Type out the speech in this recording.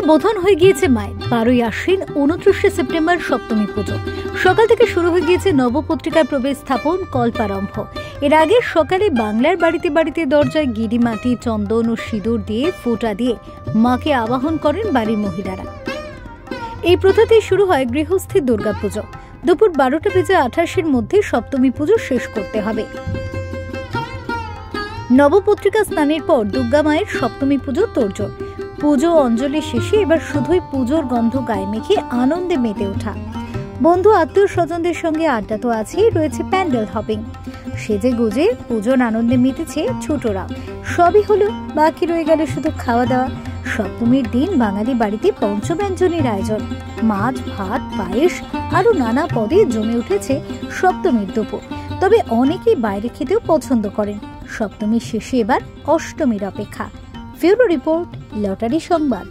বোধন হয়ে গিয়েছে মায়ের। 12ই আশ্বিন 29শে সেপ্টেম্বর সপ্তমী পুজো। সকাল থেকে শুরু হয়ে গিয়েছে নবপত্রিকার প্রবেশ স্থাপন, কল্পারম্ভ। এর আগে সকালে বাংলার বাড়িতে বাড়িতে দরজায় গিরি মাটি, চন্দন ও সিঁদুর দিয়ে ফোঁটা দিয়ে মাকে আবাহন করেন বাড়ির মহিলারা। এই প্রথাতেই শুরু হয় গৃহস্থী দুর্গাপুজো। দুপুর 12:28 মধ্যে সপ্তমী পুজো শেষ করতে হবে। নবপত্রিকা স্নানের পর দুর্গা মায়ের সপ্তমী পুজো তোড়জোড়। পুজো অঞ্জলি শেষে এবার শুধুই পুজোর গন্ধ গায়ে মেখে আনন্দে মেতে ওঠা। বন্ধু আত্মীয় স্বজনদের সঙ্গে আড্ডা তো আছেই, রয়েছে প্যান্ডেল হপিং। সেজে গুজে পুজোর আনন্দে মেতেছে ছোটরা। সবই হলো, বাকি রয়ে গেল শুধু খাওয়া দাওয়া। সপ্তমীর দিন বাঙালি বাড়িতে পঞ্চব্যঞ্জনের আয়োজন। মাছ, ভাত, পায়েস আরো নানা পদে জমে উঠেছে সপ্তমীর দুপুর। তবে অনেকেই বাইরে খেতেও পছন্দ করেন। সপ্তমীর শেষে এবার অষ্টমীর অপেক্ষা। ব্যুরো রিপোর্ট, লটারি সংবাদ।